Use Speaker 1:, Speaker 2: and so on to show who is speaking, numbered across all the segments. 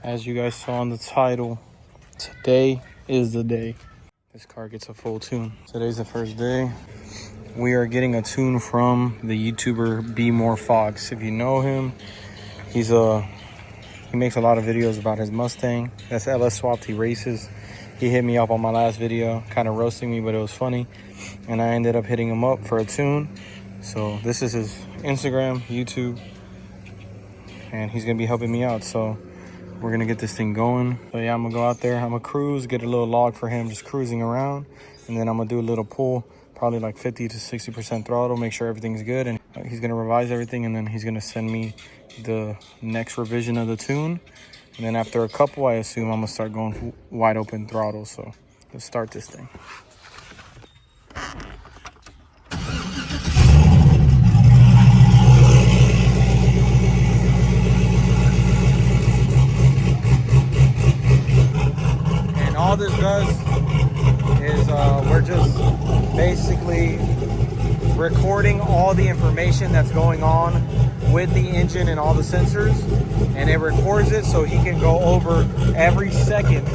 Speaker 1: As you guys saw in the title, today is the day this car gets a full tune. Today's the first day. We are getting a tune from the YouTuber Be More Fox. If you know him, he makes a lot of videos about his Mustang. That's LS Swap T races. He hit me up on my last video, kind of roasting me, but it was funny. And I ended up hitting him up for a tune. So this is his Instagram, YouTube, and he's gonna be helping me out. So we're gonna get this thing going. So yeah, I'm gonna go out there, I'm gonna cruise, get a little log for him, just cruising around. And then I'm gonna do a little pull, probably like 50 to 60% throttle, make sure everything's good. And he's gonna revise everything, and then he's gonna send me the next revision of the tune. And then after a couple, I assume I'm gonna start going wide open throttle. So let's start this thing. All this does is we're just basically recording all the information that's going on with the engine and all the sensors, and it records it so he can go over every second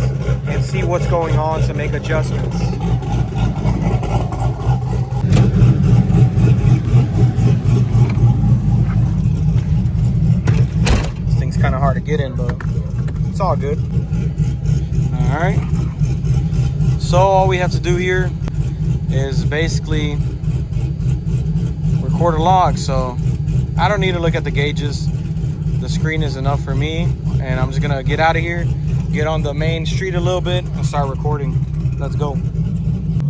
Speaker 1: and see what's going on to make adjustments. This thing's kind of hard to get in, but it's all good. All right, so all we have to do here is basically record a log. So I don't need to look at the gauges. The screen is enough for me, and I'm just gonna get out of here, get on the main street a little bit, and start recording. Let's go.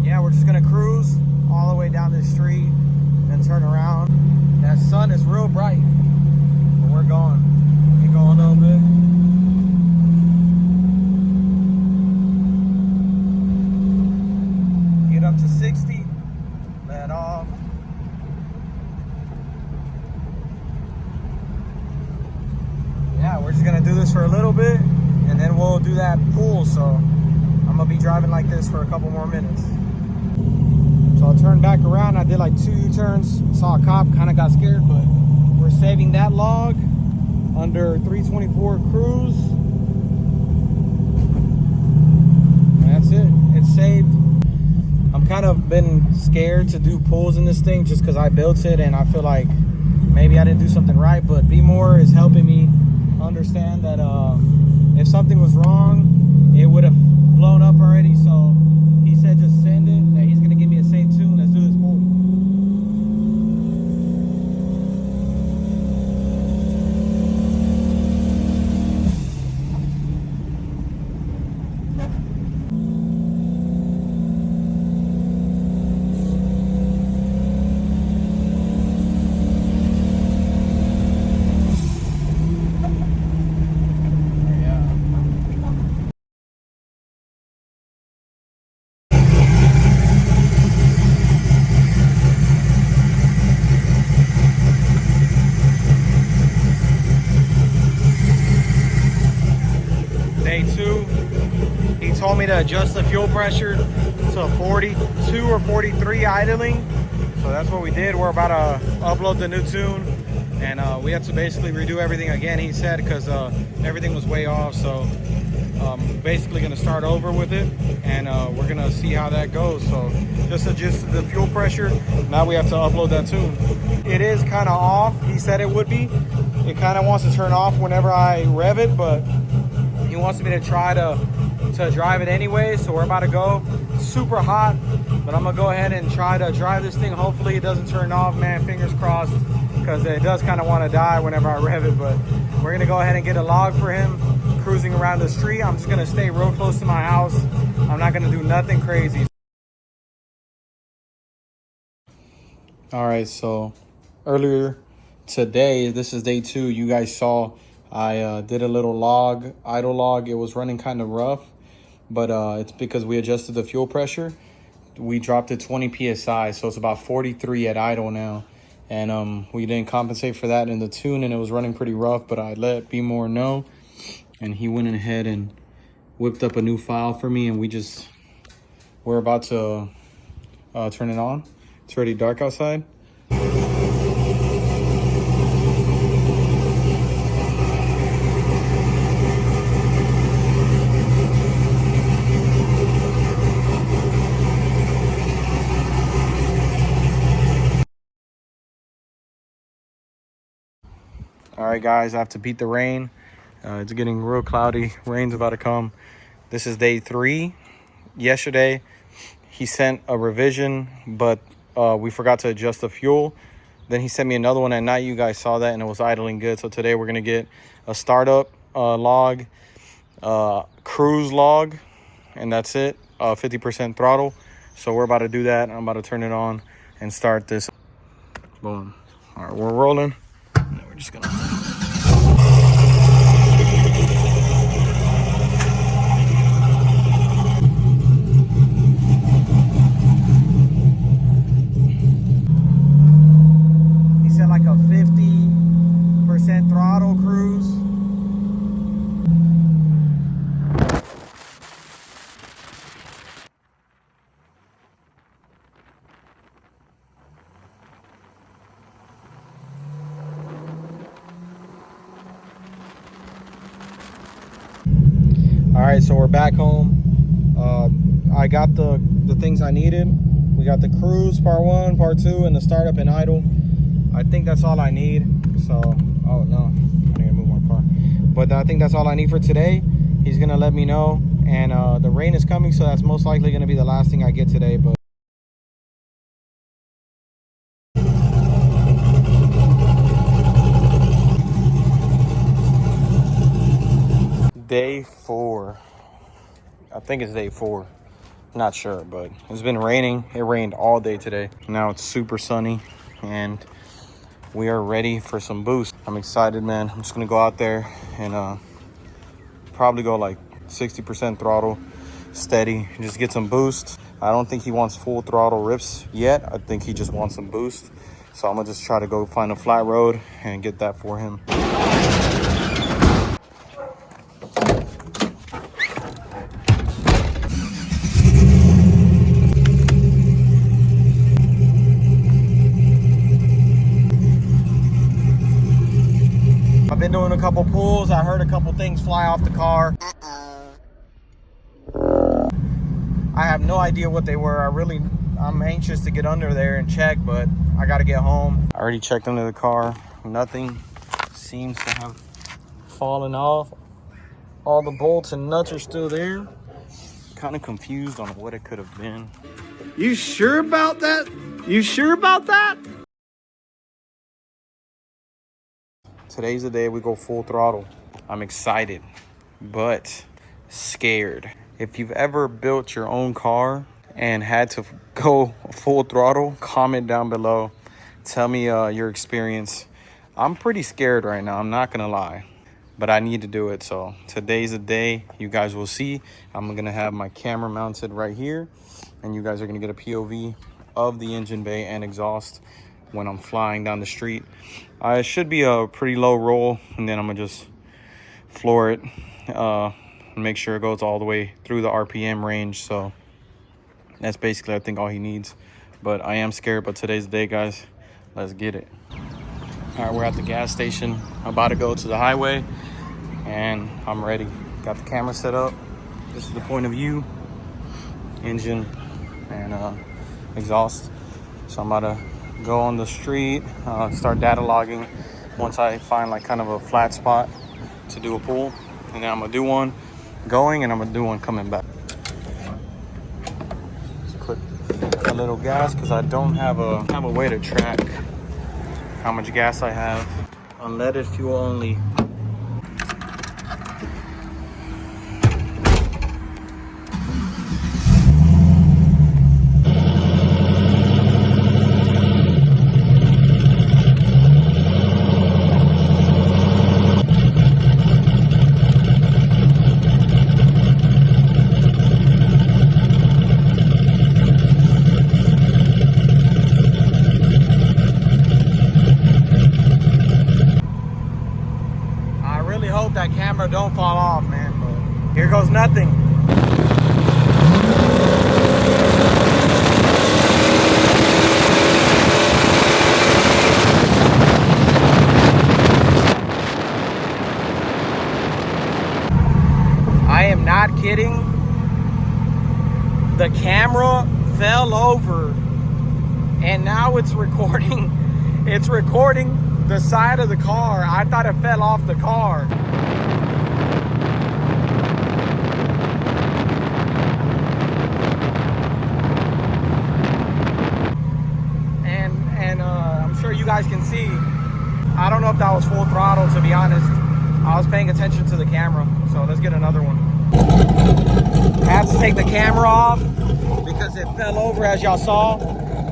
Speaker 1: Yeah, we're just gonna cruise all the way down this street, then turn around. That sun is real bright, but we're going. Keep going a little bit. Up to 60, let off. Yeah, we're just gonna do this for a little bit, and then we'll do that pull. So I'm gonna be driving like this for a couple more minutes. So I'll turn back around. I did like 2 U-turns, saw a cop, kind of got scared, but we're saving that log under 324 cruise. And that's it, it's saved. I'm kind of been scared to do pulls in this thing just because I built it, and I feel like maybe I didn't do something right. But Be More is helping me understand that if something was wrong, it would have blown up already. So he said just send it, that he's going to give me a safe tune. Let's do this pull. Day 2, he told me to adjust the fuel pressure to 42 or 43 idling. So that's what we did. We're about to upload the new tune, and we have to basically redo everything again, he said, because everything was way off. So basically gonna start over with it, and we're gonna see how that goes. So just adjust the fuel pressure. Now we have to upload that tune. It is kind of off. He said it would be. It kind of wants to turn off whenever I rev it, but he wants me to try to drive it anyway. So we're about to go. Super hot, but I'm gonna go ahead and try to drive this thing. Hopefully it doesn't turn off, man. Fingers crossed, because it does kind of want to die whenever I rev it. But we're gonna go ahead and get a log for him, cruising around the street. I'm just gonna stay real close to my house. I'm not gonna do nothing crazy. All right, so earlier today, this is day 2, you guys saw I did a little log, idle log. It was running kind of rough, but it's because we adjusted the fuel pressure. We dropped it 20 psi, so it's about 43 at idle now. And we didn't compensate for that in the tune, and it was running pretty rough, but I let Be More know, and he went ahead and whipped up a new file for me, and we're about to turn it on. It's already dark outside. All right, guys, I have to beat the rain. It's getting real cloudy. Rain's about to come. This is day 3. Yesterday, he sent a revision, but we forgot to adjust the fuel. Then he sent me another one at night. You guys saw that, and it was idling good. So today we're going to get a startup log, cruise log, and that's it. 50% throttle. So we're about to do that. I'm about to turn it on and start this. Boom. All right, we're rolling. And we're just going to... like a 50% throttle cruise. All right, so we're back home. I got the things I needed. We got the cruise part 1, part 2, and the startup and idle. I think that's all I need. So, oh no, I need to move my car. But I think that's all I need for today. He's gonna let me know, and the rain is coming, so that's most likely gonna be the last thing I get today. But day 4, I think it's day 4. Not sure, but it's been raining. It rained all day today. Now it's super sunny, and we are ready for some boost. I'm excited, man. I'm just gonna go out there and probably go like 60% throttle, steady, and just get some boost. I don't think he wants full throttle rips yet. I think he just wants some boost. So I'm gonna just try to go find a flat road and get that for him. Been doing a couple pulls. I heard a couple things fly off the car. I have no idea what they were. I'm anxious to get under there and check, but I got to get home. I already checked under the car. Nothing seems to have fallen off. All the bolts and nuts are still there. Kind of confused on what it could have been.
Speaker 2: You sure about that? You sure about that?
Speaker 1: Today's the day we go full throttle. I'm excited, but scared. If you've ever built your own car and had to go full throttle, comment down below. Tell me your experience. I'm pretty scared right now, I'm not gonna lie, but I need to do it. So today's the day. You guys will see. I'm gonna have my camera mounted right here, and you guys are gonna get a POV of the engine bay and exhaust when I'm flying down the street. It should be a pretty low roll, and then I'm gonna just floor it, make sure it goes all the way through the RPM range. So that's basically, I think, all he needs. But I am scared, but today's the day, guys. Let's get it. All right, we're at the gas station, about to go to the highway, and I'm ready. Got the camera set up. This is the point of view, engine and exhaust. So I'm about to go on the street, start data logging once I find like kind of a flat spot to do a pull, and then I'm gonna do one going and I'm gonna do one coming back. Just put a little gas because I don't have a way to track how much gas I have. Unleaded fuel only. That camera don't fall off, man. But here goes nothing. I am not kidding. The camera fell over and now it's recording. It's recording the side of the car. I thought it fell off the car. And I'm sure you guys can see, I don't know if that was full throttle, to be honest. I was paying attention to the camera. So let's get another one. I had to take the camera off because it fell over, as y'all saw.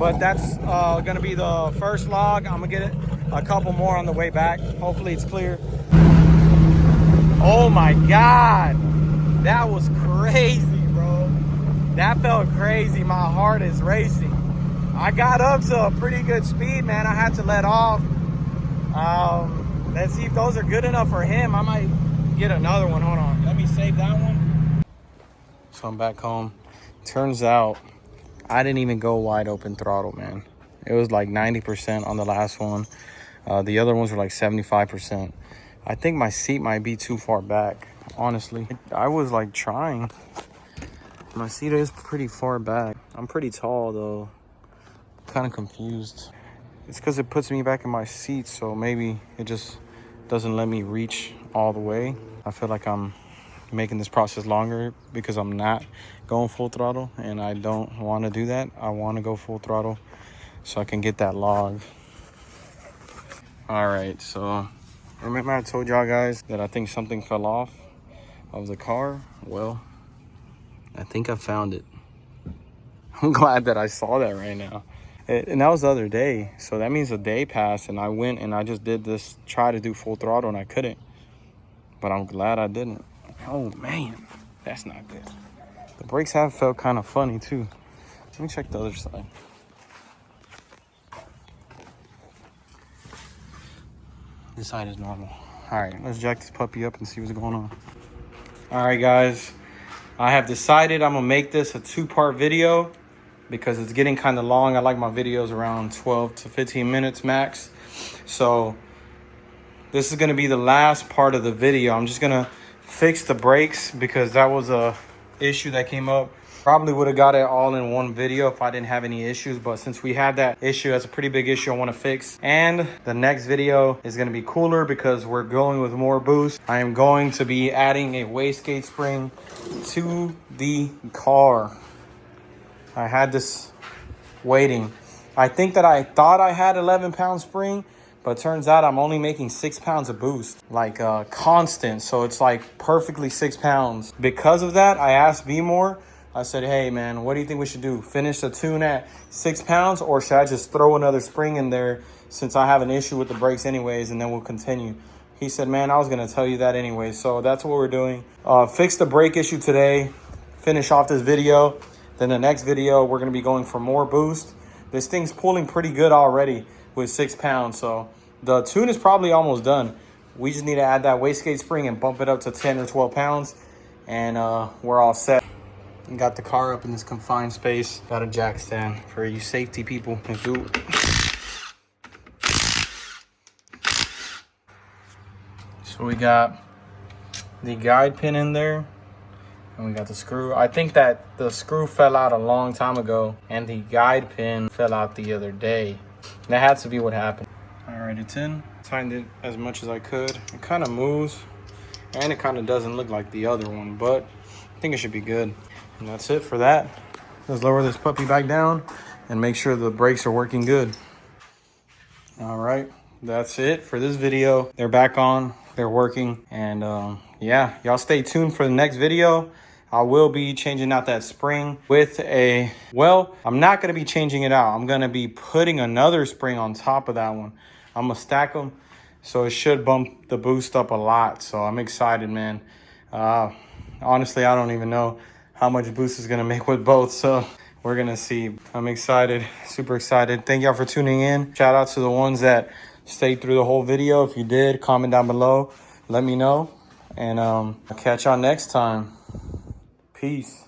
Speaker 1: But that's gonna be the first log. I'm gonna get it a couple more on the way back. Hopefully it's clear. Oh my God, that was crazy, bro. That felt crazy. My heart is racing. I got up to a pretty good speed, man. I had to let off. Let's see if those are good enough for him. I might get another one. Hold on, let me save that one. So I'm back home. Turns out I didn't even go wide open throttle, man. It was like 90% on the last one. The other ones were like 75%. I think my seat might be too far back, honestly. I was like trying. My seat is pretty far back. I'm pretty tall though. Kind of confused. It's because it puts me back in my seat, so maybe it just doesn't let me reach all the way. I feel like I'm making this process longer because I'm not going full throttle, and I don't want to do that. I want to go full throttle so I can get that log. All right, so remember I told y'all guys that I think something fell off of the car? Well, I think I found it. I'm glad that I saw that right now. And that was the other day, so that means a day passed, and I went and I just did this, try to do full throttle, and I couldn't. But I'm glad I didn't. Oh man, that's not good. The brakes have felt kind of funny too. Let me check the other side. This side is normal. All right, let's jack this puppy up and see what's going on. All right, guys, I have decided I'm gonna make this a 2-part video because it's getting kind of long. I like my videos around 12 to 15 minutes max. So this is gonna be the last part of the video. I'm just gonna fix the brakes because that was a issue that came up. Probably would have got it all in one video if I didn't have any issues, but since we had that issue, that's a pretty big issue I want to fix. And the next video is going to be cooler because we're going with more boost. I am going to be adding a wastegate spring to the car. I had this waiting. I think that I thought I had 11-pound spring, but it turns out I'm only making 6 pounds of boost, like constant. So it's like perfectly 6 pounds. Because of that, I asked B-More. I said, hey man, what do you think we should do? Finish the tune at 6 pounds, or should I just throw another spring in there since I have an issue with the brakes anyways, and then we'll continue? He said, man, I was gonna tell you that anyway. So that's what we're doing. Fix the brake issue today, finish off this video. Then the next video, we're gonna be going for more boost. This thing's pulling pretty good already with 6 pounds. So the tune is probably almost done. We just need to add that wastegate spring and bump it up to 10 or 12 pounds. And we're all set. Got the car up in this confined space. Got a jack stand for you safety people. So we got the guide pin in there, and we got the screw. I think that the screw fell out a long time ago, and the guide pin fell out the other day. That had to be what happened. All right, it's in. Tightened it as much as I could. It kind of moves, and it kind of doesn't look like the other one, but I think it should be good. And that's it for that. Let's lower this puppy back down and make sure the brakes are working good. All right, that's it for this video. They're back on, they're working. And yeah, y'all stay tuned for the next video. I will be changing out that spring with a, well, I'm not gonna be changing it out. I'm gonna be putting another spring on top of that one. I'm gonna stack them, so it should bump the boost up a lot. So I'm excited, man. Honestly, I don't even know how much boost is gonna make with both, so we're gonna see. I'm excited, super excited. Thank y'all for tuning in. Shout out to the ones that stayed through the whole video. If you did, comment down below, let me know, and I'll catch y'all next time. Peace.